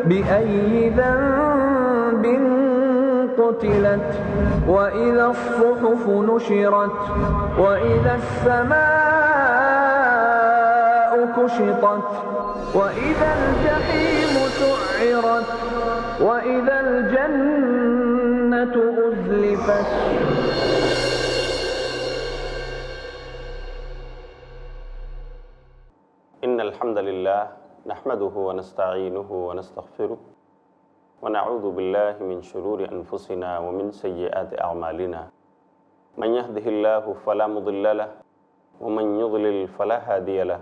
بأي ذنب قتلت وإذا الصحف نشرت وإذا السماء كشطت وإذا الجحيم سعرت وإذا الجنة أزلفت. إن الحمد لله نحمده ونستعينه ونستغفره ونعوذ بالله من شرور أنفسنا ومن سيئات أعمالنا من يهده الله فلا مضل له ومن يضلل فلا هادي له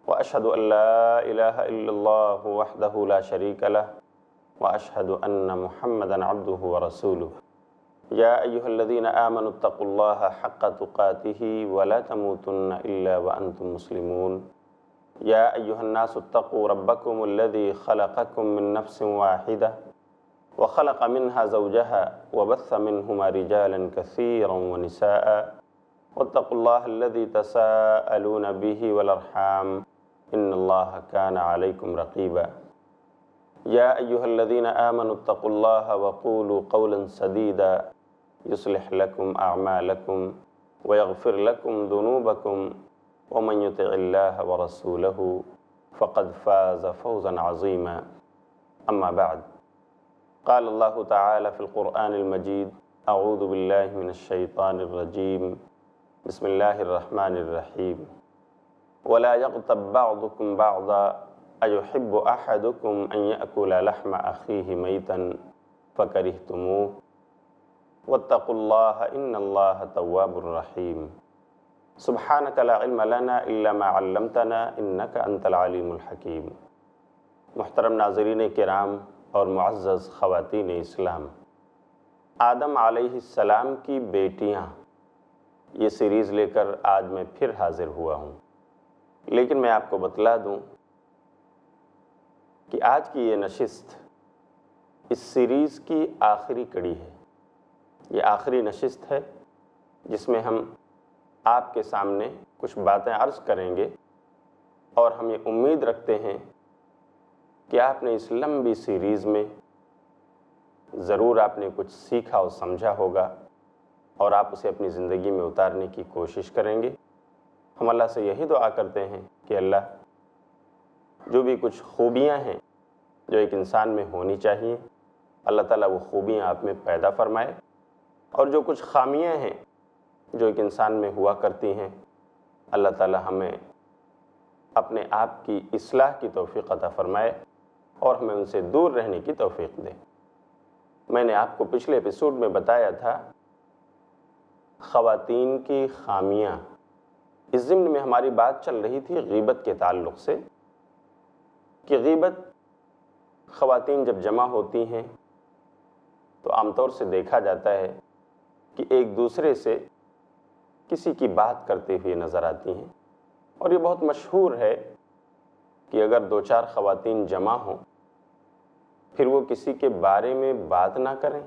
وأشهد أن لا إله إلا الله وحده لا شريك له وأشهد أن محمدا عبده ورسوله. يا أيها الذين آمنوا اتقوا الله حق تقاته ولا تموتن إلا وأنتم مسلمون. يا أيها الناس اتقوا ربكم الذي خلقكم من نفس واحدة وخلق منها زوجها وبث منهما رجالا كثيرا ونساء واتقوا الله الذي تساءلون به والأرحام إن الله كان عليكم رقيبا. يا أيها الذين آمنوا اتقوا الله وقولوا قولا سديدا يصلح لكم أعمالكم ويغفر لكم ذنوبكم ومن يطع الله ورسوله فقد فاز فوزا عظيما. أما بعد، قال الله تعالى في القرآن المجيد: أعوذ بالله من الشيطان الرجيم، بسم الله الرحمن الرحيم. ولا يغتب بعضكم بعضا أيحب أحدكم أن يأكل لحم أخيه ميتا فكرهتموه واتقوا الله إن الله تواب رحيم. سبحانك لا علم لنا إلا ما علمتنا إنك أنت العليم الحكيم. محترم ناظرین کرام اور معزز خواتین اسلام، آدم علیہ السلام کی بیٹیاں، یہ سیریز لے کر آج میں پھر حاضر ہوا ہوں. لیکن میں آپ کو بتلا دوں کہ آج کی یہ نشست اس سیریز کی آخری کڑی ہے. یہ آخری نشست ہے جس میں ہم آپ کے سامنے کچھ باتیں عرض کریں گے، اور ہم یہ امید رکھتے ہیں کہ آپ نے اس لمبی سیریز میں ضرور آپ نے کچھ سیکھا اور سمجھا ہوگا، اور آپ اسے اپنی زندگی میں اتارنے کی کوشش کریں گے. ہم اللہ سے یہی دعا کرتے ہیں کہ اللہ جو بھی کچھ خوبیاں ہیں جو ایک انسان میں ہونی چاہیے، اللہ تعالیٰ وہ خوبیاں آپ میں پیدا فرمائے، اور جو کچھ خامیاں ہیں جو ایک انسان میں ہوا کرتی ہیں، اللہ تعالیٰ ہمیں اپنے آپ کی اصلاح کی توفیق عطا فرمائے اور ہمیں ان سے دور رہنے کی توفیق دے. میں نے آپ کو پچھلے ایپیسوڈ میں بتایا تھا خواتین کی خامیاں. اس ضمن میں ہماری بات چل رہی تھی غیبت کے تعلق سے کہ غیبت خواتین جب جمع ہوتی ہیں تو عام طور سے دیکھا جاتا ہے کہ ایک دوسرے سے کسی کی بات کرتے ہوئے نظر آتی ہیں. اور یہ بہت مشہور ہے کہ اگر دو چار خواتین جمع ہوں پھر وہ کسی کے بارے میں بات نہ کریں،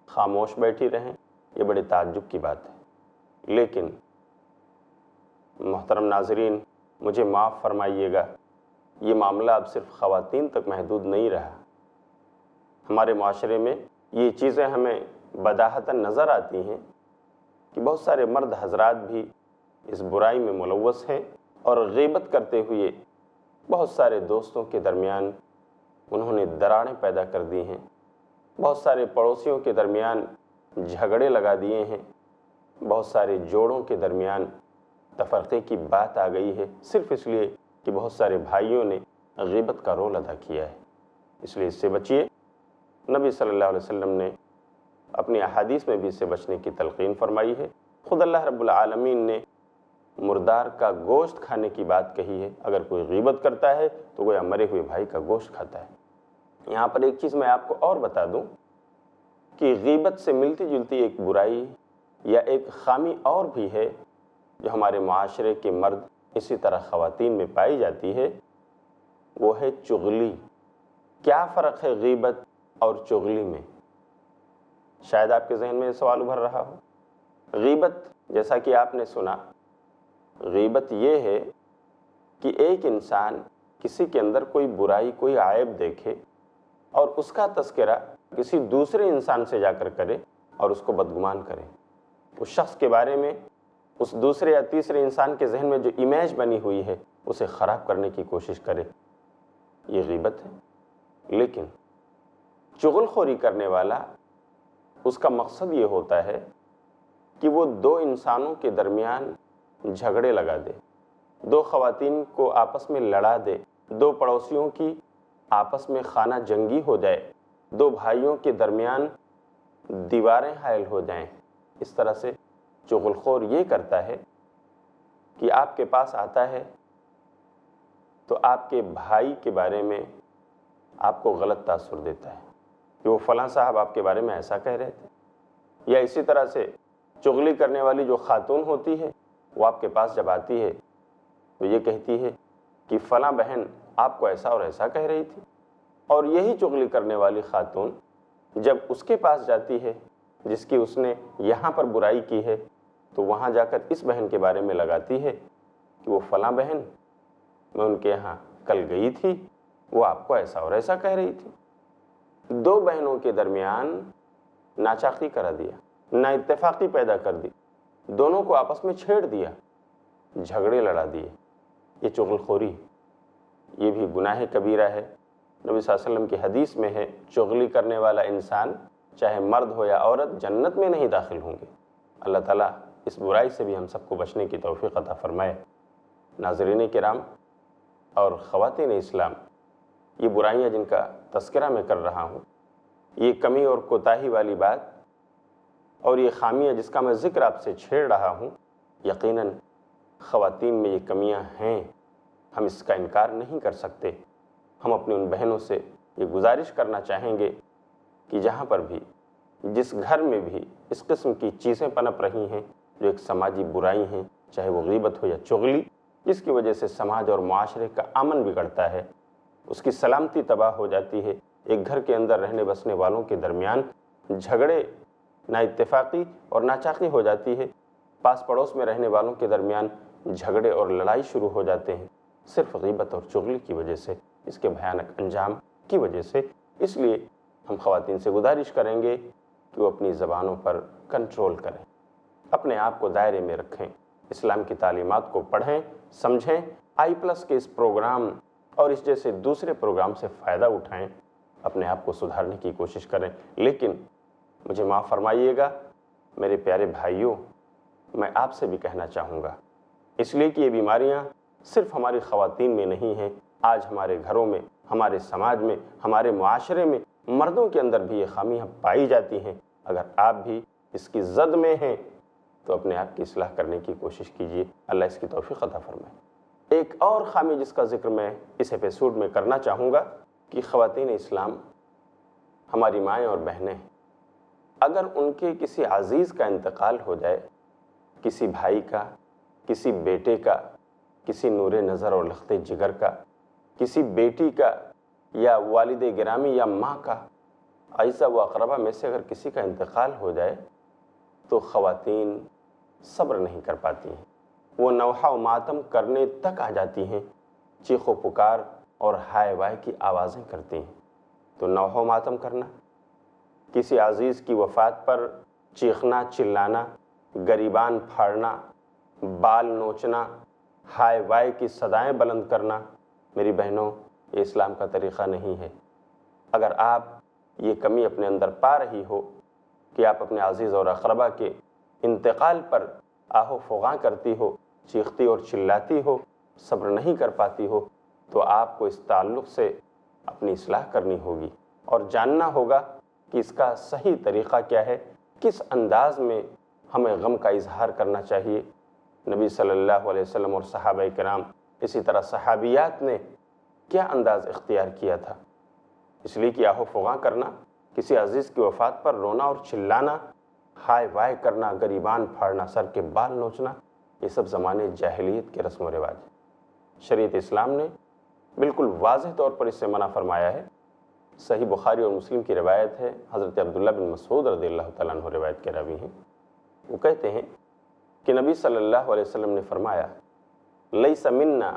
خاموش بیٹھی رہیں، یہ بڑے تعجب کی بات ہے. لیکن محترم ناظرین، مجھے معاف فرمائیے گا، یہ معاملہ اب صرف خواتین تک محدود نہیں رہا. ہمارے معاشرے میں یہ چیزیں ہمیں بداہتاً نظر آتی ہیں کہ بہت سارے مرد حضرات بھی اس برائی میں ملوث ہیں، اور غیبت کرتے ہوئے بہت سارے دوستوں کے درمیان انہوں نے دراڑیں پیدا کر دی ہیں، بہت سارے پڑوسیوں کے درمیان جھگڑے لگا دیے ہیں، بہت سارے جوڑوں کے درمیان تفرقے کی بات آ گئی ہے، صرف اس لیے کہ بہت سارے بھائیوں نے غیبت کا رول ادا کیا ہے. اس لیے اس سے بچیے. نبی صلی اللہ علیہ وسلم نے اپنی احادیث میں بھی اس سے بچنے کی تلقین فرمائی ہے. خود اللہ رب العالمین نے مردار کا گوشت کھانے کی بات کہی ہے. اگر کوئی غیبت کرتا ہے تو گویا مرے ہوئے بھائی کا گوشت کھاتا ہے. یہاں پر ایک چیز میں آپ کو اور بتا دوں کہ غیبت سے ملتی جلتی ایک برائی یا ایک خامی اور بھی ہے جو ہمارے معاشرے کے مرد اسی طرح خواتین میں پائی جاتی ہے، وہ ہے چغلی. کیا فرق ہے غیبت اور چغلی میں؟ شاید آپ کے ذہن میں یہ سوال ابھر رہا ہو. غیبت جیسا کہ آپ نے سنا، غیبت یہ ہے کہ ایک انسان کسی کے اندر کوئی برائی، کوئی عیب دیکھے اور اس کا تذکرہ کسی دوسرے انسان سے جا کر کرے اور اس کو بدگمان کرے، اس شخص کے بارے میں اس دوسرے یا تیسرے انسان کے ذہن میں جو امیج بنی ہوئی ہے اسے خراب کرنے کی کوشش کرے، یہ غیبت ہے۔ لیکن چغل خوری کرنے والا، اس کا مقصد یہ ہوتا ہے کہ وہ دو انسانوں کے درمیان جھگڑے لگا دے، دو خواتین کو آپس میں لڑا دے، دو پڑوسیوں کی آپس میں خانہ جنگی ہو جائے، دو بھائیوں کے درمیان دیواریں حائل ہو جائیں۔ اس طرح سے چغل خور یہ کرتا ہے کہ آپ کے پاس آتا ہے تو آپ کے بھائی کے بارے میں آپ کو غلط تاثر دیتا ہے کہ وہ فلاں صاحب آپ کے بارے میں ایسا کہہ رہے تھے، یا اسی طرح سے چغلی کرنے والی جو خاتون ہوتی ہے وہ آپ کے پاس جب آتی ہے تو یہ کہتی ہے کہ فلاں بہن آپ کو ایسا اور ایسا کہہ رہی تھی، اور یہی چغلی کرنے والی خاتون جب اس کے پاس جاتی ہے جس کی اس نے یہاں پر برائی کی ہے تو وہاں جا کر اس بہن کے بارے میں لگاتی ہے کہ وہ فلاں بہن، میں ان کے یہاں کل گئی تھی، وہ آپ کو ایسا اور ایسا کہہ رہی تھی۔ دو بہنوں کے درمیان ناچاقی کرا دیا، نا اتفاقی پیدا کر دی، دونوں کو آپس میں چھیڑ دیا، جھگڑے لڑا دیے۔ یہ چغل خوری، یہ بھی گناہ کبیرہ ہے۔ نبی صلی اللہ علیہ وسلم کی حدیث میں ہے، چغلی کرنے والا انسان چاہے مرد ہو یا عورت جنت میں نہیں داخل ہوں گے۔ اللہ تعالیٰ اس برائی سے بھی ہم سب کو بچنے کی توفیق عطا فرمائے۔ ناظرین کرام اور خواتین اسلام، یہ برائیاں جن کا تذکرہ میں کر رہا ہوں، یہ کمی اور کوتاہی والی بات اور یہ خامیاں جس کا میں ذکر آپ سے چھیڑ رہا ہوں، یقیناً خواتین میں یہ کمیاں ہیں، ہم اس کا انکار نہیں کر سکتے۔ ہم اپنی ان بہنوں سے یہ گزارش کرنا چاہیں گے کہ جہاں پر بھی، جس گھر میں بھی اس قسم کی چیزیں پنپ رہی ہیں جو ایک سماجی برائی ہیں، چاہے وہ غیبت ہو یا چغلی، جس کی وجہ سے سماج اور معاشرے کا امن بگڑتا ہے، اس کی سلامتی تباہ ہو جاتی ہے، ایک گھر کے اندر رہنے بسنے والوں کے درمیان جھگڑے، نا اتفاقی اور ناچاقی ہو جاتی ہے، پاس پڑوس میں رہنے والوں کے درمیان جھگڑے اور لڑائی شروع ہو جاتے ہیں، صرف غیبت اور چغلی کی وجہ سے، اس کے بھیانک انجام کی وجہ سے۔ اس لیے ہم خواتین سے گزارش کریں گے کہ وہ اپنی زبانوں پر کنٹرول کریں، اپنے آپ کو دائرے میں رکھیں، اسلام کی تعلیمات کو پڑھیں، سمجھیں، آئی+ کے اس پروگرام اور اس جیسے دوسرے پروگرام سے فائدہ اٹھائیں، اپنے آپ کو سدھارنے کی کوشش کریں۔ لیکن مجھے معاف فرمائیے گا میرے پیارے بھائیوں، میں آپ سے بھی کہنا چاہوں گا، اس لیے کہ یہ بیماریاں صرف ہماری خواتین میں نہیں ہیں، آج ہمارے گھروں میں، ہمارے سماج میں، ہمارے معاشرے میں مردوں کے اندر بھی یہ خامیاں پائی جاتی ہیں۔ اگر آپ بھی اس کی زد میں ہیں تو اپنے آپ کی اصلاح کرنے کی کوشش کیجیے، اللہ اس کی توفیق عطا فرمائے۔ ایک اور خامی جس کا ذکر میں اس ایپیسوڈ میں کرنا چاہوں گا کہ خواتین اسلام، ہماری مائیں اور بہنیں، اگر ان کے کسی عزیز کا انتقال ہو جائے، کسی بھائی کا، کسی بیٹے کا، کسی نور نظر اور لخت جگر کا، کسی بیٹی کا، یا والد گرامی یا ماں کا، اعزہ و اقربا میں سے اگر کسی کا انتقال ہو جائے تو خواتین صبر نہیں کر پاتی ہیں، وہ نوحہ و ماتم کرنے تک آ جاتی ہیں، چیخ و پکار اور ہائے وائے کی آوازیں کرتی ہیں۔ تو نوحہ و ماتم کرنا، کسی عزیز کی وفات پر چیخنا، چلانا، گریبان پھاڑنا، بال نوچنا، ہائے وائے کی صدائیں بلند کرنا، میری بہنوں، یہ اسلام کا طریقہ نہیں ہے۔ اگر آپ یہ کمی اپنے اندر پا رہی ہو کہ آپ اپنے عزیز اور اقربا کے انتقال پر آہو فغاں کرتی ہو، چیختی اور چلاتی ہو، صبر نہیں کر پاتی ہو، تو آپ کو اس تعلق سے اپنی اصلاح کرنی ہوگی اور جاننا ہوگا کہ اس کا صحیح طریقہ کیا ہے، کس انداز میں ہمیں غم کا اظہار کرنا چاہیے۔ نبی صلی اللہ علیہ وسلم اور صحابہ کرام، اسی طرح صحابیات نے کیا انداز اختیار کیا تھا؟ اس لیے کہ آہو فغاں کرنا، کسی عزیز کی وفات پر رونا اور چلانا، ہائے وائے کرنا، گریبان پھاڑنا، سر کے بال نوچنا، یہ سب زمانے جاہلیت کے رسم و رواج ہیں۔ شریعت اسلام نے بالکل واضح طور پر اس سے منع فرمایا ہے۔ صحیح بخاری اور مسلم کی روایت ہے، حضرت عبداللہ بن مسعود رضی اللہ تعالیٰ عنہ روایت کے راوی ہیں، وہ کہتے ہیں کہ نبی صلی اللہ علیہ وسلم نے فرمایا، لیس منا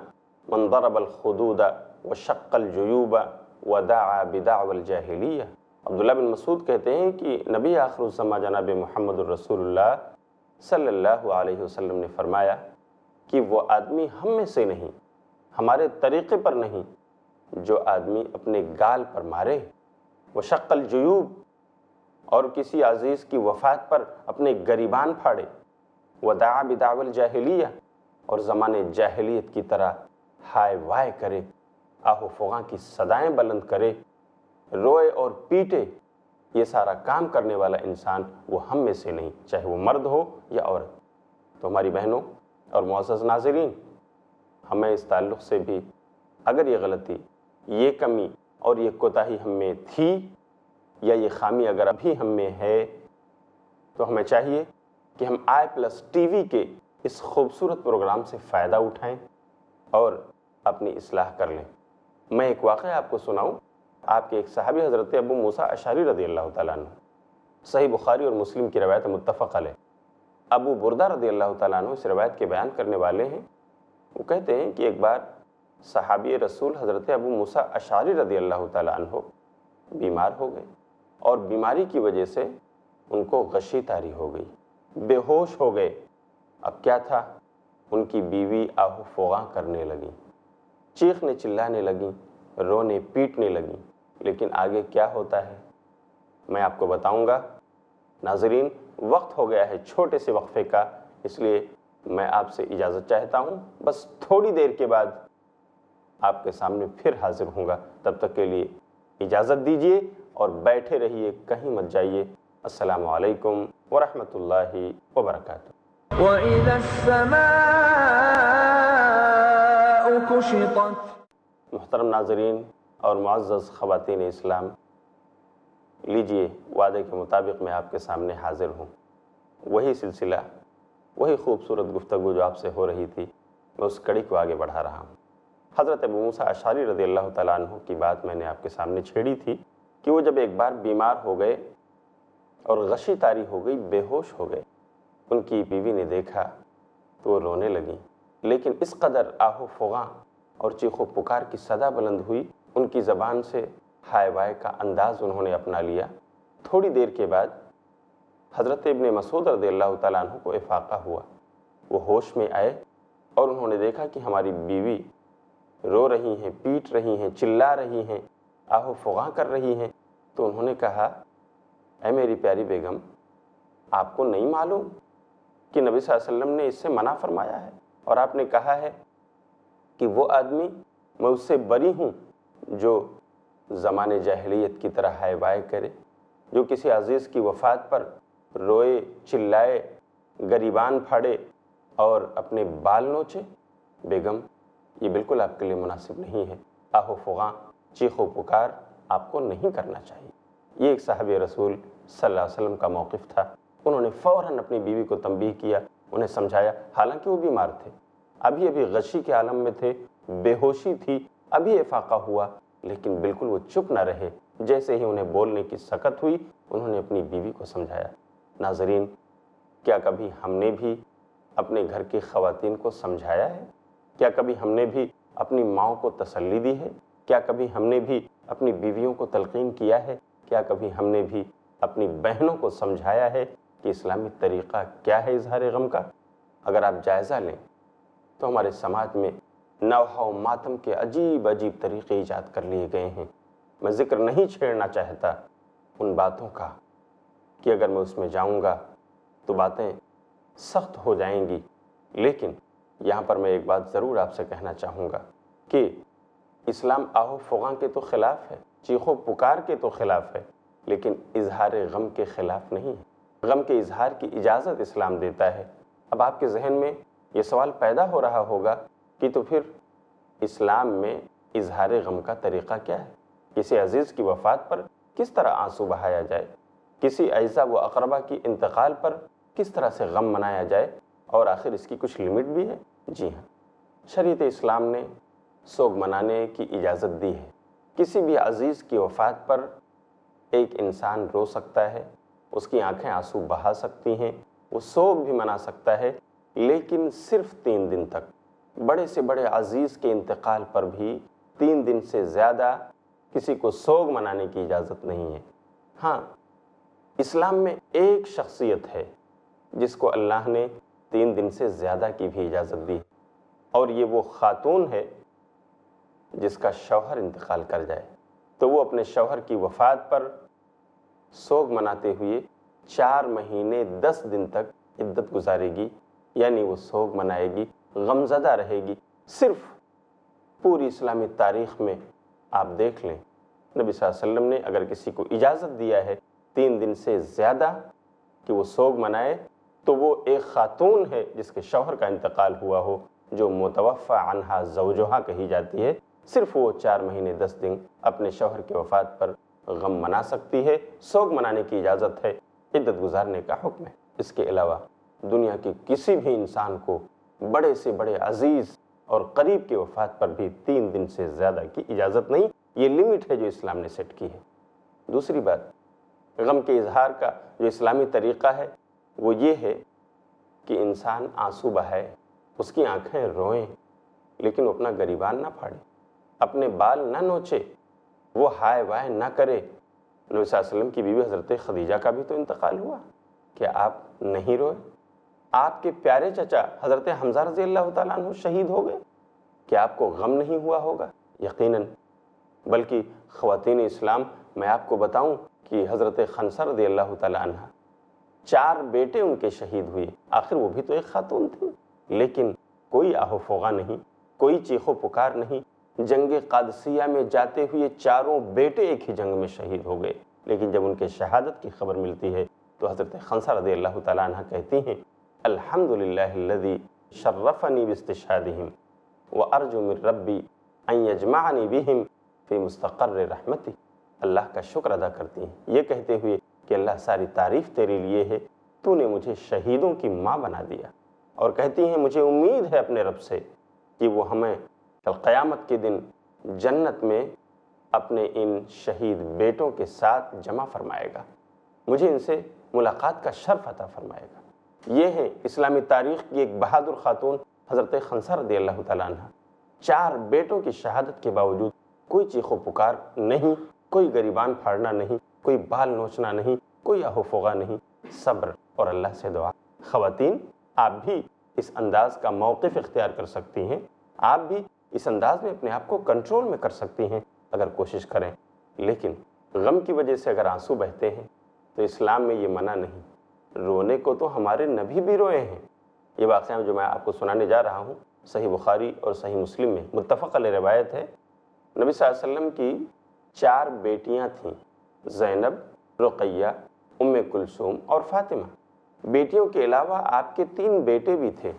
من ضرب الخدود وشق الجیوب ودعا بدعوى الجاہلیہ۔ عبداللہ بن مسعود کہتے ہیں کہ نبی آخر الزماں جناب محمد الرسول اللہ صلی اللہ علیہ وسلم نے فرمایا کہ وہ آدمی ہم میں سے نہیں، ہمارے طریقے پر نہیں، جو آدمی اپنے گال پر مارے، وشق الجیوب، اور کسی عزیز کی وفات پر اپنے گریبان پھاڑے، ودعا بدعوى الجاہلیہ، اور زمانے جاہلیت کی طرح ہائے وائے کرے، آہ و فغاں کی صدائیں بلند کرے، روئے اور پیٹے، یہ سارا کام کرنے والا انسان وہ ہم میں سے نہیں، چاہے وہ مرد ہو یا عورت۔ تو ہماری بہنوں اور معزز ناظرین، ہمیں اس تعلق سے بھی اگر یہ غلطی، یہ کمی اور یہ کوتاہی ہم میں تھی، یا یہ خامی اگر ابھی ہم میں ہے، تو ہمیں چاہیے کہ ہم i+TV کے اس خوبصورت پروگرام سے فائدہ اٹھائیں اور اپنی اصلاح کر لیں۔ میں ایک واقعہ آپ کو سناؤں۔ آپ کے ایک صحابی حضرت ابو موسیٰ اشعری رضی اللہ تعالیٰ عنہ، صحیح بخاری اور مسلم کی روایت متفق علیہ، ابو بردہ رضی اللہ تعالیٰ عنہ اس روایت کے بیان کرنے والے ہیں۔ وہ کہتے ہیں کہ ایک بار صحابی رسول حضرت ابو موسیٰ اشعری رضی اللہ تعالیٰ عنہ بیمار ہو گئے، اور بیماری کی وجہ سے ان کو غشی طاری ہو گئی، بے ہوش ہو گئے۔ اب کیا تھا، ان کی بیوی آہ و فغاں کرنے لگیں، چیخنے چلانے لگیں، رونے پیٹنے لگیں، لیکن آگے کیا ہوتا ہے میں آپ کو بتاؤں گا۔ ناظرین، وقت ہو گیا ہے چھوٹے سے وقفے کا، اس لیے میں آپ سے اجازت چاہتا ہوں، بس تھوڑی دیر کے بعد آپ کے سامنے پھر حاضر ہوں گا۔ تب تک کے لیے اجازت دیجیے اور بیٹھے رہیے، کہیں مت جائیے۔ السلام علیکم ورحمۃ اللہ وبرکاتہ۔ وَإِذَا السَّمَاءُ كُشِطَتْ۔ محترم ناظرین اور معزز خواتین اسلام، لیجئے وعدے کے مطابق میں آپ کے سامنے حاضر ہوں۔ وہی سلسلہ، وہی خوبصورت گفتگو جو آپ سے ہو رہی تھی، میں اس کڑی کو آگے بڑھا رہا ہوں۔ حضرت ابو موسیٰ اشعری رضی اللہ تعالیٰ عنہ کی بات میں نے آپ کے سامنے چھیڑی تھی کہ وہ جب ایک بار بیمار ہو گئے اور غشی طاری ہو گئی، بے ہوش ہو گئے، ان کی بیوی نے دیکھا تو وہ رونے لگیں، لیکن اس قدر آہ و فغاں اور چیخ و پکار کی صدا بلند ہوئی، ان کی زبان سے ہائے وائے کا انداز انہوں نے اپنا لیا۔ تھوڑی دیر کے بعد حضرت ابن مسعود رضی اللہ تعالیٰ عنہ کو افاقہ ہوا، وہ ہوش میں آئے اور انہوں نے دیکھا کہ ہماری بیوی رو رہی ہیں، پیٹ رہی ہیں، چلا رہی ہیں، آہ و فغاں کر رہی ہیں۔ تو انہوں نے کہا، اے میری پیاری بیگم، آپ کو نہیں معلوم کہ نبی صلی اللہ علیہ وسلم نے اس سے منع فرمایا ہے، اور آپ نے کہا ہے کہ وہ آدمی میں اس سے بری ہوں جو زمانے جاہلیت کی طرح ہائے وائے کرے، جو کسی عزیز کی وفات پر روئے، چلائے، گریبان پھاڑے اور اپنے بال نوچے۔ بیگم، یہ بالکل آپ کے لیے مناسب نہیں ہے، آہ و فغاں، چیخ و پکار آپ کو نہیں کرنا چاہیے۔ یہ ایک صحابی رسول صلی اللہ علیہ وسلم کا موقف تھا۔ انہوں نے فوراً اپنی بیوی کو تنبیہ کیا، انہیں سمجھایا، حالانکہ وہ بیمار تھے، ابھی غشی کے عالم میں تھے، بے ہوشی تھی، ابھی افاقہ ہوا، لیکن بالکل وہ چپ نہ رہے۔ جیسے ہی انہیں بولنے کی سکت ہوئی، انہوں نے اپنی بیوی کو سمجھایا۔ ناظرین، کیا کبھی ہم نے بھی اپنے گھر کی خواتین کو سمجھایا ہے؟ کیا کبھی ہم نے بھی اپنی ماؤں کو تسلی دی ہے؟ کیا کبھی ہم نے بھی اپنی بیویوں کو تلقین کیا ہے؟ کیا کبھی ہم نے بھی اپنی بہنوں کو سمجھایا ہے کہ اسلامی طریقہ کیا ہے اظہار غم کا؟ اگر آپ جائزہ لیں تو ہمارے سماج میں نوحہ و ماتم کے عجیب عجیب طریقے ایجاد کر لیے گئے ہیں۔ میں ذکر نہیں چھیڑنا چاہتا ان باتوں کا کہ اگر میں اس میں جاؤں گا تو باتیں سخت ہو جائیں گی، لیکن یہاں پر میں ایک بات ضرور آپ سے کہنا چاہوں گا کہ اسلام آہ و فغاں کے تو خلاف ہے، چیخ و پکار کے تو خلاف ہے، لیکن اظہار غم کے خلاف نہیں ہے۔ غم کے اظہار کی اجازت اسلام دیتا ہے۔ اب آپ کے ذہن میں یہ سوال پیدا ہو رہا ہوگا کہ تو پھر اسلام میں اظہار غم کا طریقہ کیا ہے؟ کسی عزیز کی وفات پر کس طرح آنسو بہایا جائے؟ کسی اعزا و اقربا کی انتقال پر کس طرح سے غم منایا جائے؟ اور آخر اس کی کچھ لمٹ بھی ہے؟ جی ہاں، شریعت اسلام نے سوگ منانے کی اجازت دی ہے۔ کسی بھی عزیز کی وفات پر ایک انسان رو سکتا ہے، اس کی آنکھیں آنسو بہا سکتی ہیں، وہ سوگ بھی منا سکتا ہے، لیکن صرف 3 دن تک۔ بڑے سے بڑے عزیز کے انتقال پر بھی 3 دن سے زیادہ کسی کو سوگ منانے کی اجازت نہیں ہے۔ ہاں، اسلام میں ایک شخصیت ہے جس کو اللہ نے 3 دن سے زیادہ کی بھی اجازت دی، اور یہ وہ خاتون ہے جس کا شوہر انتقال کر جائے تو وہ اپنے شوہر کی وفات پر سوگ مناتے ہوئے 4 مہینے 10 دن تک عدت گزارے گی، یعنی وہ سوگ منائے گی، غمزدہ رہے گی۔ صرف پوری اسلامی تاریخ میں آپ دیکھ لیں، نبی صلی اللہ علیہ وسلم نے اگر کسی کو اجازت دیا ہے 3 دن سے زیادہ کہ وہ سوگ منائے تو وہ ایک خاتون ہے جس کے شوہر کا انتقال ہوا ہو، جو متوفی عنہا زوجہا کہی جاتی ہے۔ صرف وہ 4 مہینے 10 دن اپنے شوہر کی وفات پر غم منا سکتی ہے، سوگ منانے کی اجازت ہے، عدت گزارنے کا حکم ہے۔ اس کے علاوہ دنیا کے کسی بھی انسان کو بڑے سے بڑے عزیز اور قریب کی وفات پر بھی 3 دن سے زیادہ کی اجازت نہیں، یہ لمٹ ہے جو اسلام نے سیٹ کی ہے۔ دوسری بات، غم کے اظہار کا جو اسلامی طریقہ ہے وہ یہ ہے کہ انسان آنسو بہائے، اس کی آنکھیں روئیں، لیکن وہ اپنا گریبان نہ پھاڑے، اپنے بال نہ نوچے، وہ ہائے وائے نہ کرے۔ نبی صلی اللہ علیہ وسلم کی بیوی حضرت خدیجہ کا بھی تو انتقال ہوا، کہ آپ نہیں روئے؟ آپ کے پیارے چچا حضرت حمزہ رضی اللہ تعالیٰ عنہ شہید ہو گئے، کہ آپ کو غم نہیں ہوا ہوگا؟ یقیناً۔ بلکہ خواتین اسلام، میں آپ کو بتاؤں کہ حضرت خنسہ رضی اللہ تعالیٰ عنہ 4 بیٹے ان کے شہید ہوئے، آخر وہ بھی تو ایک خاتون تھی، لیکن کوئی آہ و فغاں نہیں، کوئی چیخ و پکار نہیں۔ جنگ قادسیہ میں جاتے ہوئے 4 بیٹے ایک ہی جنگ میں شہید ہو گئے، لیکن جب ان کے شہادت کی خبر ملتی ہے تو حضرت خنسہ رضی اللہ تعالیٰ عنہ کہتی ہیں، الحمدللہ الذی شرفنی باستشہادہم وارجو من ربی ان یجمعنی بہم فی مستقر رحمتی۔ اللہ کا شکر ادا کرتی ہیں یہ کہتے ہوئے کہ اللہ ساری تعریف تیرے لیے ہے، تو نے مجھے شہیدوں کی ماں بنا دیا، اور کہتی ہیں مجھے امید ہے اپنے رب سے کہ وہ ہمیں کل قیامت کے دن جنت میں اپنے ان شہید بیٹوں کے ساتھ جمع فرمائے گا، مجھے ان سے ملاقات کا شرف عطا فرمائے گا۔ یہ ہے اسلامی تاریخ کی ایک بہادر خاتون حضرت خنسہ رضی اللہ تعالیٰ عنہ۔ 4 بیٹوں کی شہادت کے باوجود کوئی چیخ و پکار نہیں، کوئی گریبان پھاڑنا نہیں، کوئی بال نوچنا نہیں، کوئی آہ و فغاں نہیں، صبر اور اللہ سے دعا۔ خواتین، آپ بھی اس انداز کا موقف اختیار کر سکتی ہیں، آپ بھی اس انداز میں اپنے آپ کو کنٹرول میں کر سکتی ہیں اگر کوشش کریں، لیکن غم کی وجہ سے اگر آنسو بہتے ہیں تو اسلام میں یہ منع نہیں۔ رونے کو تو ہمارے نبی بھی روئے ہیں۔ یہ واقعہ جو میں آپ کو سنانے جا رہا ہوں صحیح بخاری اور صحیح مسلم میں متفق علیہ روایت ہے۔ نبی صلی اللہ علیہ وسلم کی 4 بیٹیاں تھیں، زینب، رقیہ، ام کلثوم اور فاطمہ۔ بیٹیوں کے علاوہ آپ کے 3 بیٹے بھی تھے۔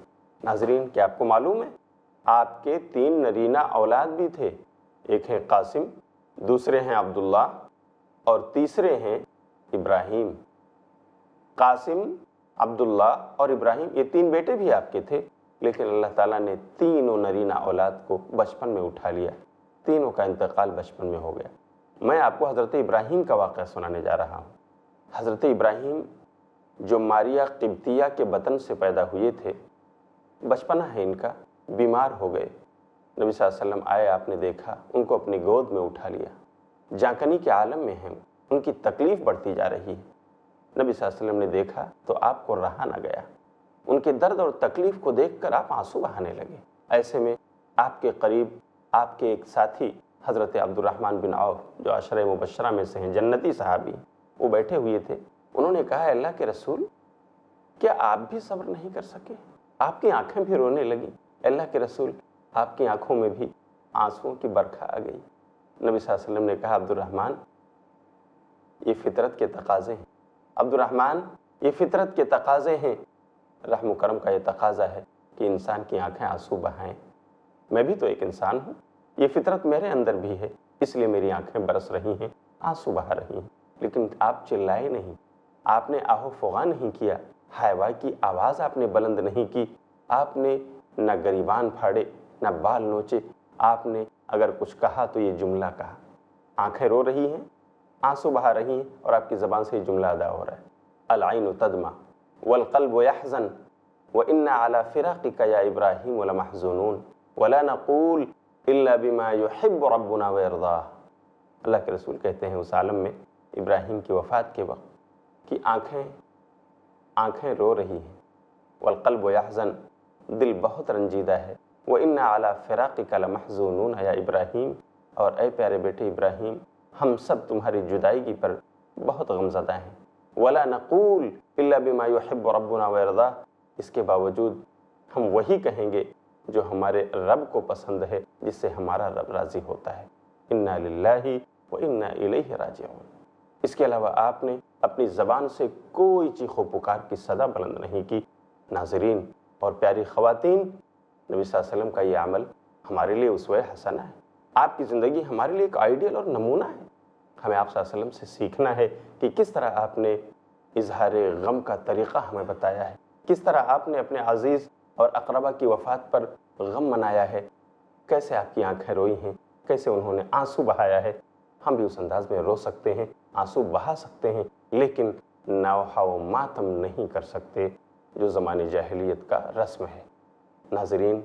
ناظرین، کیا آپ کو معلوم ہے آپ کے 3 نرینہ اولاد بھی تھے؟ ایک ہیں قاسم، دوسرے ہیں عبداللہ، اور تیسرے ہیں ابراہیم۔ قاسم، عبداللہ اور ابراہیم، یہ 3 بیٹے بھی آپ کے تھے، لیکن اللہ تعالیٰ نے تینوں نرینہ اولاد کو بچپن میں اٹھا لیا، تینوں کا انتقال بچپن میں ہو گیا۔ میں آپ کو حضرت ابراہیم کا واقعہ سنانے جا رہا ہوں۔ حضرت ابراہیم جو ماریہ قبطیہ کے بطن سے پیدا ہوئے تھے، بچپنا ہے ان کا، بیمار ہو گئے۔ نبی صلی اللہ علیہ وسلم آئے، آپ نے دیکھا، ان کو اپنی گود میں اٹھا لیا۔ جانکنی کے عالم میں ہیں، ان کی تکلیف بڑھتی جا رہی ہے۔ نبی صلی اللہ علیہ وسلم نے دیکھا تو آپ کو رہا نہ گیا، ان کے درد اور تکلیف کو دیکھ کر آپ آنسو بہانے لگے۔ ایسے میں آپ کے قریب آپ کے ایک ساتھی حضرت عبد الرحمن بن عوف، جو عشرہ مبشرہ میں سے ہیں، جنتی صحابی، وہ بیٹھے ہوئے تھے۔ انہوں نے کہا، اللہ کے رسول، کیا آپ بھی صبر نہیں کر سکے؟ آپ کی آنکھیں بھی رونے لگیں۔ اللہ کے رسول، آپ کی آنکھوں میں بھی آنسوؤں کی برکھا آ گئی۔ نبی صلی اللہ علیہ وسلم نے کہا، عبد الرحمن، یہ فطرت کے تقاضے ہیں۔ عبد الرحمن، یہ فطرت کے تقاضے ہیں۔ رحم و کرم کا یہ تقاضا ہے کہ انسان کی آنکھیں آنسو بہائیں۔ میں بھی تو ایک انسان ہوں، یہ فطرت میرے اندر بھی ہے، اس لیے میری آنکھیں برس رہی ہیں، آنسو بہا رہی ہیں۔ لیکن آپ چلائے نہیں، آپ نے آہ و فغاں نہیں کیا، ہائے وائے کی آواز آپ نے بلند نہیں کی، آپ نے نہ گریبان پھاڑے، نہ بال نوچے، آپ نے اگر کچھ کہا تو یہ جملہ کہا۔ آنکھیں رو رہی ہیں، آنسو بہا رہی ہیں، اور آپ کی زبان سے یہ جملہ ادا ہو رہا ہے، العین تدمع والقلب يحزن وإنا على فراقك يا إبراهيم لمحزونون ولا نقول إلا بما يحب ربنا ويرضاه۔ اللہ کے رسول کہتے ہیں اس عالم میں ابراہیم کی وفات کے وقت کہ آنکھیں رو رہی ہیں، والقلب یحزن، دل بہت رنجیدہ ہے، وَإِنَّا عَلَىٰ فِرَاقِكَ لَمَحْزُونُونَ یا ابراہیم، اور اے پیارے بیٹے ابراہیم، ہم سب تمہاری جدائیگی پر بہت غمزدہ ہیں، وَلَا نَقُولُ إِلَّا بِمَا يُحِبُّ رَبُّنَا وَيَرْضَىٰ، اس کے باوجود ہم وہی کہیں گے جو ہمارے رب کو پسند ہے، جس سے ہمارا رب راضی ہوتا ہے، اِنَّا لِلَّهِ وَإِنَّا إِلَيْهِ راجعون۔ اس کے علاوہ آپ نے اپنی زبان سے کوئی چیخ و پکار کی صدا بلند نہیں کی۔ ناظرین اور پیاری خواتین، نبی صلی اللہ علیہ وسلم کا یہ عمل ہمارے لیے اسوہ حسنہ ہے، آپ کی زندگی ہمارے لیے ایک آئیڈیل اور نمونہ ہے۔ ہمیں آپ صلی اللہ علیہ وسلم سے سیکھنا ہے کہ کس طرح آپ نے اظہار غم کا طریقہ ہمیں بتایا ہے، کس طرح آپ نے اپنے عزیز اور اقربا کی وفات پر غم منایا ہے، کیسے آپ کی آنکھیں روئی ہیں، کیسے انہوں نے آنسو بہایا ہے۔ ہم بھی اس انداز میں رو سکتے ہیں، آنسو بہا سکتے ہیں، لیکن نوحہ و ماتم نہیں کر سکتے جو زمانے جاہلیت کا رسم ہے۔ ناظرین،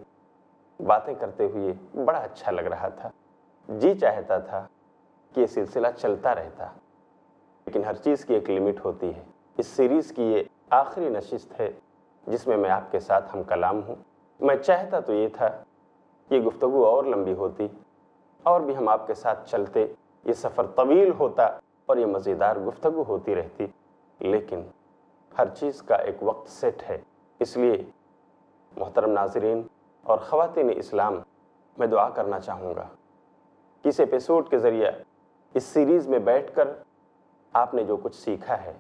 باتیں کرتے ہوئے بڑا اچھا لگ رہا تھا، جی چاہتا تھا کہ یہ سلسلہ چلتا رہتا، لیکن ہر چیز کی ایک لمٹ ہوتی ہے۔ اس سیریز کی یہ آخری نشست ہے جس میں میں آپ کے ساتھ ہم کلام ہوں۔ میں چاہتا تو یہ تھا کہ یہ گفتگو اور لمبی ہوتی اور بھی ہم آپ کے ساتھ چلتے، یہ سفر طویل ہوتا اور یہ مزیدار گفتگو ہوتی رہتی، لیکن ہر چیز کا ایک وقت سیٹ ہے۔ اس لیے محترم ناظرین اور خواتین اسلام، میں دعا کرنا چاہوں گا کہ اس ایپیسوڈ کے ذریعے اس سیریز میں بیٹھ کر آپ نے جو کچھ سیکھا ہے،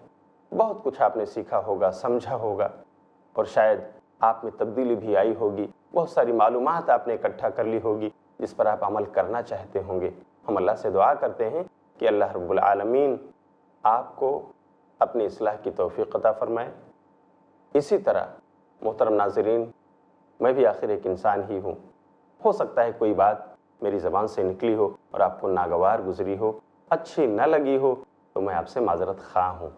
بہت کچھ آپ نے سیکھا ہوگا، سمجھا ہوگا، اور شاید آپ میں تبدیلی بھی آئی ہوگی، بہت ساری معلومات آپ نے اکٹھا کر لی ہوگی جس پر آپ عمل کرنا چاہتے ہوں گے۔ ہم اللہ سے دعا کرتے ہیں کہ اللہ رب العالمین آپ کو اپنی اصلاح کی توفیق عطا فرمائے۔ اسی طرح محترم ناظرین، میں بھی آخر ایک انسان ہی ہوں، ہو سکتا ہے کوئی بات میری زبان سے نکلی ہو اور آپ کو ناگوار گزری ہو، اچھی نہ لگی ہو، تو میں آپ سے معذرت خواہ ہوں،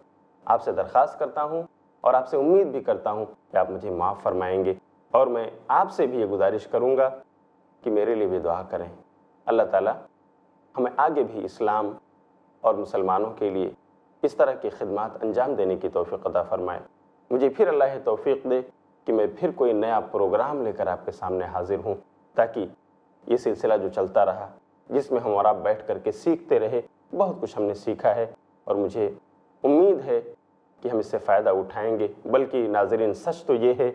آپ سے درخواست کرتا ہوں اور آپ سے امید بھی کرتا ہوں کہ آپ مجھے معاف فرمائیں گے، اور میں آپ سے بھی یہ گزارش کروں گا کہ میرے لیے بھی دعا کریں۔ اللہ تعالیٰ ہمیں آگے بھی اسلام اور مسلمانوں کے لیے اس طرح کی خدمات انجام دینے کی توفیق عطا فرمائے۔ مجھے پھر اللہ توفیق دے کہ میں پھر کوئی نیا پروگرام لے کر آپ کے سامنے حاضر ہوں، تاکہ یہ سلسلہ جو چلتا رہا، جس میں ہم اور آپ بیٹھ کر کے سیکھتے رہے، بہت کچھ ہم نے سیکھا ہے اور مجھے امید ہے کہ ہم اس سے فائدہ اٹھائیں گے۔ بلکہ ناظرین، سچ تو یہ ہے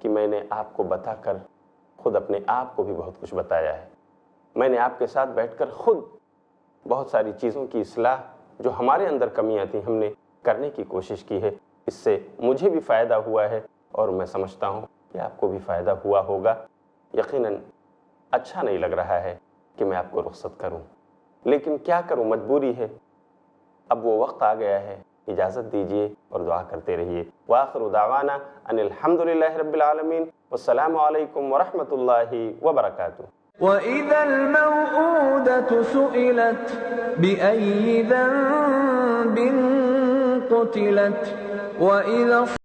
کہ میں نے آپ کو بتا کر خود اپنے آپ کو بھی بہت کچھ بتایا ہے۔ میں نے آپ کے ساتھ بیٹھ کر خود بہت ساری چیزوں کی اصلاح جو ہمارے اندر کمیاں تھیں ہم نے کرنے کی کوشش کی ہے۔ اس سے مجھے بھی فائدہ ہوا ہے اور میں سمجھتا ہوں کہ آپ کو بھی فائدہ ہوا ہوگا۔ یقیناً اچھا نہیں لگ رہا ہے کہ میں آپ کو رخصت کروں، لیکن کیا کروں، مجبوری ہے۔ اب وہ وقت آ گیا ہے، اجازت دیجیے اور دعا کرتے رہیے۔ وآخر دعوانا ان الحمد للہ رب العالمین، والسلام علیکم ورحمۃ اللہ وبرکاتہ۔ وَإِذَا الْمَوْءُودَةُ سُئِلَتْ بِأَيِّ ذَنبٍ قُتِلَتْ وَإِذَا